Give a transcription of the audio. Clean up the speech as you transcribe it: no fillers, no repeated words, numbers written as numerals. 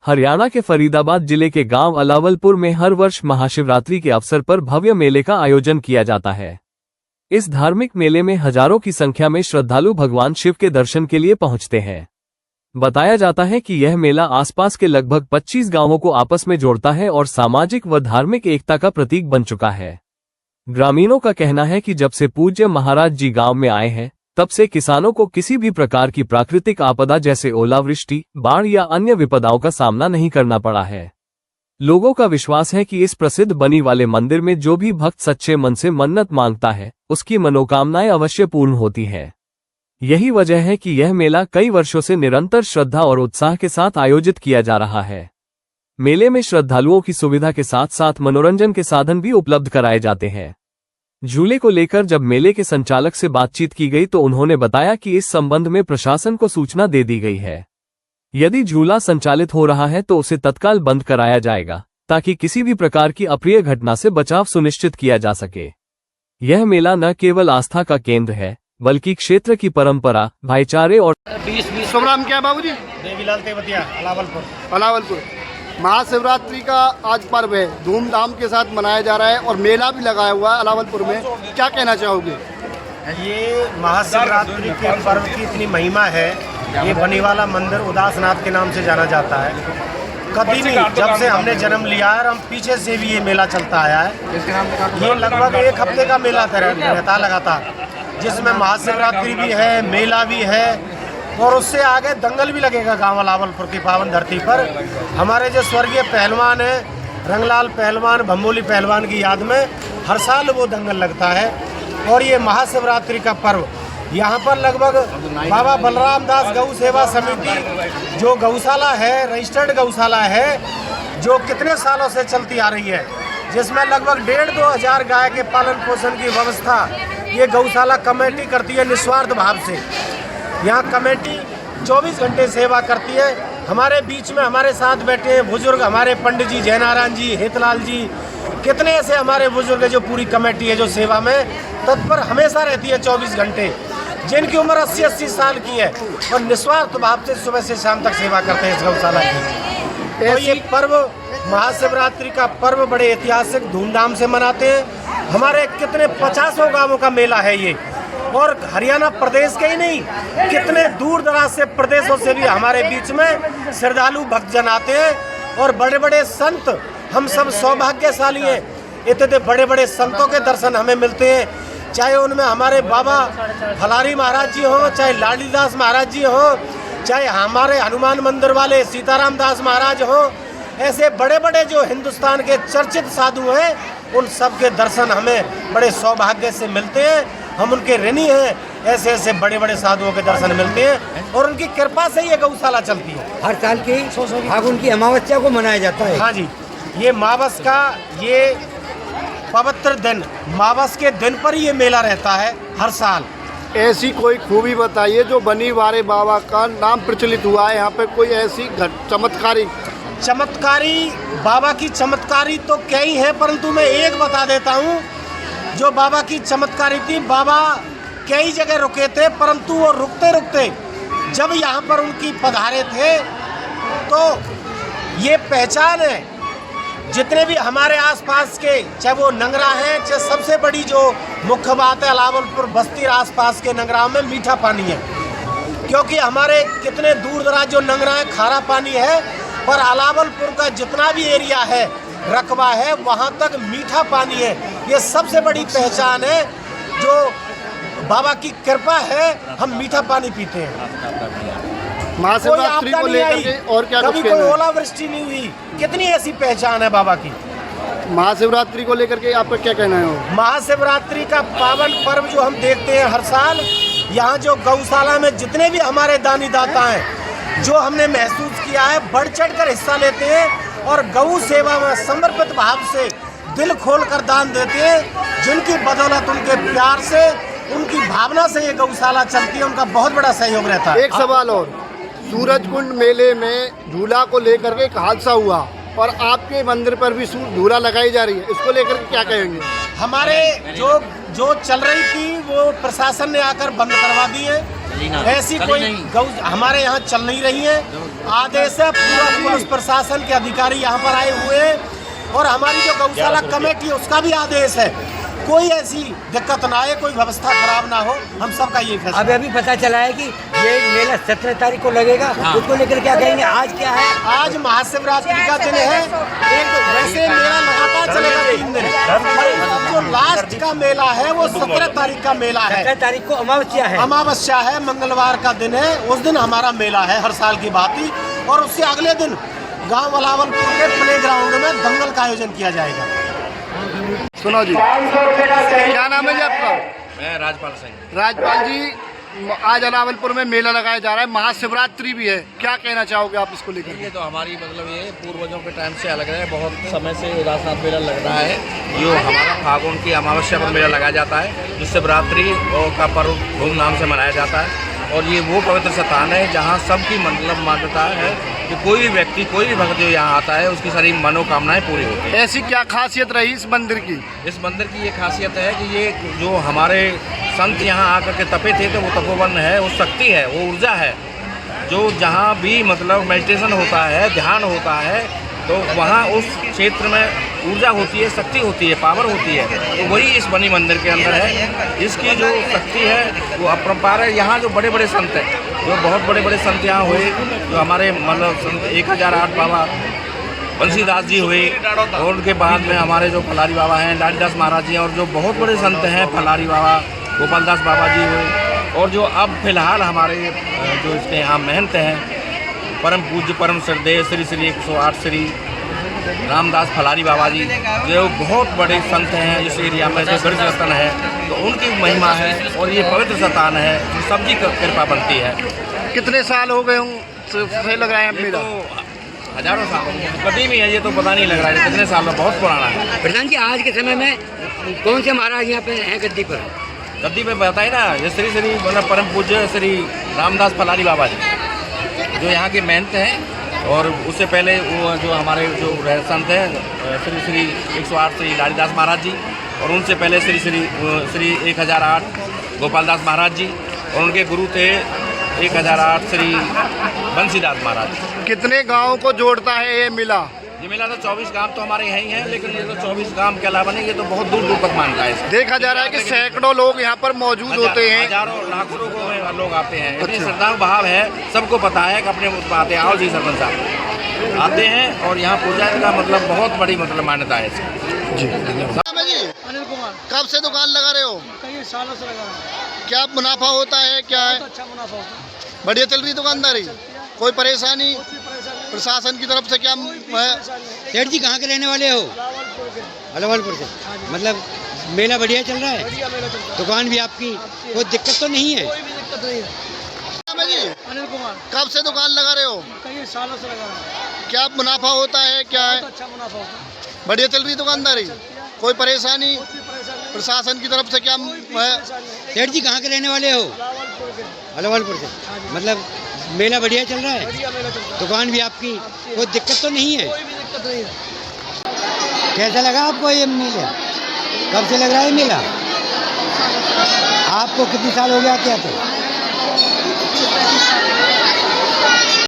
हरियाणा के फरीदाबाद जिले के गांव अलावलपुर में हर वर्ष महाशिवरात्रि के अवसर पर भव्य मेले का आयोजन किया जाता है। इस धार्मिक मेले में हजारों की संख्या में श्रद्धालु भगवान शिव के दर्शन के लिए पहुंचते हैं। बताया जाता है कि यह मेला आसपास के लगभग 25 गांवों को आपस में जोड़ता है और सामाजिक व धार्मिक एकता का प्रतीक बन चुका है। ग्रामीणों का कहना है कि जब से पूज्य महाराज जी गांव में आए हैं, तब से किसानों को किसी भी प्रकार की प्राकृतिक आपदा जैसे ओलावृष्टि, बाढ़ या अन्य विपदाओं का सामना नहीं करना पड़ा है। लोगों का विश्वास है कि इस प्रसिद्ध बनी वाले मंदिर में जो भी भक्त सच्चे मन से मन्नत मांगता है, उसकी मनोकामनाएं अवश्य पूर्ण होती है। यही वजह है कि यह मेला कई वर्षों से निरंतर श्रद्धा और उत्साह के साथ आयोजित किया जा रहा है। मेले में श्रद्धालुओं की सुविधा के साथ साथ मनोरंजन के साधन भी उपलब्ध कराए जाते हैं। झूले को लेकर जब मेले के संचालक से बातचीत की गई तो उन्होंने बताया कि इस संबंध में प्रशासन को सूचना दे दी गई है। यदि झूला संचालित हो रहा है तो उसे तत्काल बंद कराया जाएगा, ताकि किसी भी प्रकार की अप्रिय घटना से बचाव सुनिश्चित किया जा सके। यह मेला न केवल आस्था का केंद्र है, बल्कि क्षेत्र की परंपरा, भाईचारे और शुभ नाम क्या है बाबूजी? देवीलाल तेवतिया, अलावलपुर। महाशिवरात्रि का आज पर्व है, धूमधाम के साथ मनाया जा रहा है और मेला भी लगाया हुआ है अलावलपुर में। क्या कहना चाहोगे? ये महाशिवरात्रि के पर्व की इतनी महिमा है। ये बनीवाला मंदिर उदासनाथ के नाम से जाना जाता है। कभी भी जब से हमने जन्म लिया है, हम पीछे से भी ये मेला चलता आया है। ये लगभग एक हफ्ते का मेला रहता लगातार, जिसमें महाशिवरात्रि भी है, मेला भी है और उससे आगे दंगल भी लगेगा गांव अलावलपुर की पावन धरती पर। हमारे जो स्वर्गीय पहलवान हैं, रंगलाल पहलवान, भंबोली पहलवान की याद में हर साल वो दंगल लगता है। और ये महाशिवरात्रि का पर्व यहाँ पर लगभग बाबा बलराम दास गौ सेवा समिति जो गौशाला है, रजिस्टर्ड गौशाला है, जो कितने सालों से चलती आ रही है, जिसमें लगभग 1,500-2 हज़ार गाय के पालन पोषण की व्यवस्था ये गौशाला कमेटी करती है निस्वार्थ भाव से। यहाँ कमेटी 24 घंटे सेवा करती है। हमारे बीच में हमारे साथ बैठे हैं बुजुर्ग, हमारे पंडित जी, जयनारायण जी, हेतलाल जी, कितने ऐसे हमारे बुजुर्ग जो पूरी कमेटी है जो सेवा में तत्पर हमेशा रहती है 24 घंटे, जिनकी उम्र 80-80 साल की है और निस्वार्थ भाव से सुबह से शाम तक सेवा करते हैं इस गौशाला की। तो ये पर्व, महाशिवरात्रि का पर्व बड़े ऐतिहासिक धूमधाम से मनाते हैं। हमारे कितने 50 गाँवों का मेला है ये, और हरियाणा प्रदेश के ही नहीं, कितने दूर दराज से प्रदेशों से भी हमारे बीच में श्रद्धालु भक्तजन आते हैं। और बड़े बड़े संत, हम सब सौभाग्यशाली हैं, इतने बड़े बड़े संतों के दर्शन हमें मिलते हैं। चाहे उनमें हमारे बाबा फलारी महाराज जी हों, चाहे लाडलीदास महाराज जी हों, चाहे हमारे हनुमान मंदिर वाले सीताराम दास महाराज हों, ऐसे बड़े बड़े जो हिंदुस्तान के चर्चित साधु हैं, उन सब के दर्शन हमें बड़े सौभाग्य से मिलते हैं। हम उनके ऋणी हैं, ऐसे ऐसे बड़े बड़े साधुओं के दर्शन मिलते हैं और उनकी कृपा से ये गौशाला चलती है। हर साल की फागुन की अमावस्या को मनाया जाता है। हाँ जी, ये मावस का ये पवित्र दिन, मावस के दिन पर ये मेला रहता है हर साल। ऐसी कोई खूबी बताइए जो बनीवाले बाबा का नाम प्रचलित हुआ है यहाँ पे, कोई ऐसी चमत्कारी बाबा की चमत्कारी तो कई है, परंतु मैं एक बता देता हूँ जो बाबा की चमत्कारी थी। बाबा कई जगह रुके थे, परंतु वो रुकते रुकते जब यहाँ पर उनकी पधारे थे तो ये पहचान है। जितने भी हमारे आसपास के, चाहे वो नंगरा है, चाहे सबसे बड़ी जो मुख्य बात है अलावलपुर बस्ती आसपास के नंगरा में मीठा पानी है, क्योंकि हमारे कितने दूर दराज जो नंगरा है खारा पानी है, पर अलावलपुर का जितना भी एरिया है, रकबा है, वहाँ तक मीठा पानी है। ये सबसे बड़ी पहचान है, जो बाबा की कृपा है, हम मीठा पानी पीते हैं। महाशिवरात्रि को लेकर के और क्या कभी कोई ओलावृष्टि नहीं हुई, कितनी ऐसी पहचान है बाबा की। महाशिवरात्रि को लेकर के आपका क्या कहना है? महाशिवरात्रि का पावन पर्व जो हम देखते हैं हर साल, यहाँ जो गौशाला में जितने भी हमारे दानी दाता हैं, जो हमने महसूस किया है, बढ़ चढ़ कर हिस्सा लेते हैं और गौ सेवा में समर्पित भाव से दिल खोल कर दान देते हैं, जिनकी बदौलत, उनके प्यार से, उनकी भावना से ये गौशाला चलती है। उनका बहुत बड़ा सहयोग रहता है। एक सवाल और, सूरजकुंड मेले में झूला को लेकर के एक हादसा हुआ और आपके मंदिर पर भी झूला लगाई जा रही है, इसको लेकर के क्या कहेंगे? हमारे जो चल रही थी वो प्रशासन ने आकर बंद करवा दी है। ऐसी कोई गौ हमारे यहाँ चल नहीं रही है। आदेश है, पूरा पुलिस प्रशासन के अधिकारी यहाँ पर आए हुए हैं और हमारी जो गौशाला कमेटी है उसका भी आदेश है, कोई ऐसी दिक्कत ना आए, कोई व्यवस्था खराब ना हो। हम सबका ये फैसला। अभी पता चला है कि ये मेला 17 तारीख को लगेगा, उसको लेकर क्या कहेंगे? आज क्या है? आज महाशिवरात्रि का दिन है। वैसे मेला लगातार चलेगा 3 दिन। जो लास्ट का मेला है वो 17 तारीख का मेला है। 17 तारीख को अमावस्या है। अमावस्या है, मंगलवार का दिन है। उस दिन हमारा मेला है हर साल की बात ही। और उससे अगले दिन गाँव अलावलपुर के प्ले ग्राउंड में दंगल का आयोजन किया जाएगा। सुनो जी, क्या नाम है जी आपका? मैं राजपाल सिंह। राजपाल जी, आज अलावलपुर में मेला लगाया जा रहा है, महाशिवरात्रि भी है, क्या कहना चाहोगे आप इसको लेकर? ये तो हमारी मतलब ये पूर्वजों के टाइम से अलग है, बहुत समय से उदासनाथ मेला लग रहा है। ये हमारा फागुन की अमावस्या पर मेला लगाया जाता है, जो शिवरात्रि का पर्व धूमधाम से मनाया जाता है। और ये वो पवित्र स्थान है जहाँ सबकी मतलब मान्यता है कि कोई भी व्यक्ति, कोई भी भक्त जो यहाँ आता है उसकी सारी मनोकामनाएं पूरी होती हैं। ऐसी क्या खासियत रही इस मंदिर की? इस मंदिर की ये खासियत है कि ये जो हमारे संत यहाँ आकर के तपे थे, तो वो तपोवन है, वो शक्ति है, वो ऊर्जा है, जो जहाँ भी मतलब मेडिटेशन होता है, ध्यान होता है, तो वहाँ उस क्षेत्र में ऊर्जा होती है, शक्ति होती है, पावर होती है। तो वही इस बनी मंदिर के अंदर है। इसकी जो शक्ति है वो अपरंपार है। यहाँ जो बड़े बड़े संत हैं, जो बहुत बड़े बड़े संत यहाँ हुए, जो हमारे मतलब संत 1008 बाबा बंसीदास जी हुए, और उनके बाद में हमारे जो फलारी बाबा हैं, लाडीदास महाराज जी हैं, और जो बहुत बड़े संत हैं फलारी बाबा, गोपालदास बाबा जी हुए, और जो अब फिलहाल हमारे जो इसके यहाँ महंत हैं, परम पूज्य परम श्रद्धेय श्री श्री 108 श्री रामदास फलारी बाबा जी, जो बहुत बड़े संत हैं इस एरिया में, जो ब्रज रत्न है, तो उनकी महिमा है। और ये पवित्र स्थान है, जो सबकी कृपा बनती है। कितने साल हो गए से लग रहा है मेला? तो हजारों साल कदीम ही है, ये तो पता नहीं लग रहा है कितने साल में, बहुत पुराना है। प्रधान जी, आज के समय में कौन से महाराज यहाँ पे हैं गद्दी पर? गद्दी पे बताए ना, ये श्री श्री मतलब परम पूज्य श्री रामदास फलारी बाबा जी, जो यहाँ के महंत हैं। और उससे पहले वो जो हमारे जो संत हैं श्री श्री 108 श्री लाडीदास महाराज जी, और उनसे पहले श्री श्री 1008 गोपालदास महाराज जी, और उनके गुरु थे 1008 श्री बंसीदास महाराज। कितने गाँव को जोड़ता है ये मेला? ये मेला तो 24 गांव तो हमारे यहीं हैं, लेकिन ये तो 24 गांव के अलावा नहीं, ये तो बहुत दूर दूर तक मानता है। देखा जा रहा है कि सैकड़ों लोग यहाँ पर मौजूद होते हैं, हजारों लाखों लोग आते हैं। इतनी श्रद्धा भाव है, सबको पता है कि अपने आते हैं। आओ जी सरपंच साहब आते हैं, और यहाँ पूजा का मतलब बहुत बड़ी मतलब मान्यता है इसकी। जी अनिल कुमार, कब से दुकान लगा रहे हो? कई सालों से लगा है। क्या मुनाफा होता है? क्या है? अच्छा मुनाफा होता है। बढ़िया चल रही दुकानदारी? कोई परेशानी प्रशासन की तरफ से क्या है? सेठ जी कहाँ के रहने वाले हो? अलावलपुर से। मतलब मेला बढ़िया चल रहा है? बढ़िया मेला चलता है। दुकान भी आपकी, कोई दिक्कत तो नहीं है? कोई भी दिक्कत नहीं है। जी अनिल कुमार, कब से दुकान लगा रहे हो? कई सालों से लगा है। क्या मुनाफा होता है? क्या है? अच्छा मुनाफा होता है। बढ़िया चल रही दुकानदारी? कोई परेशानी कोई परेशानी प्रशासन की तरफ से क्या है? सेठ जी कहाँ के रहने वाले हो? अलावलपुर से। मतलब मेला बढ़िया चल रहा है? बढ़िया मेला चलता है। दुकान भी आपकी, कोई दिक्कत तो नहीं है? कोई भी दिक्कत नहीं है। कैसा लगा आपको ये मेला? कब से लग रहा है मेला? आपको कितने साल हो गया क्या? तो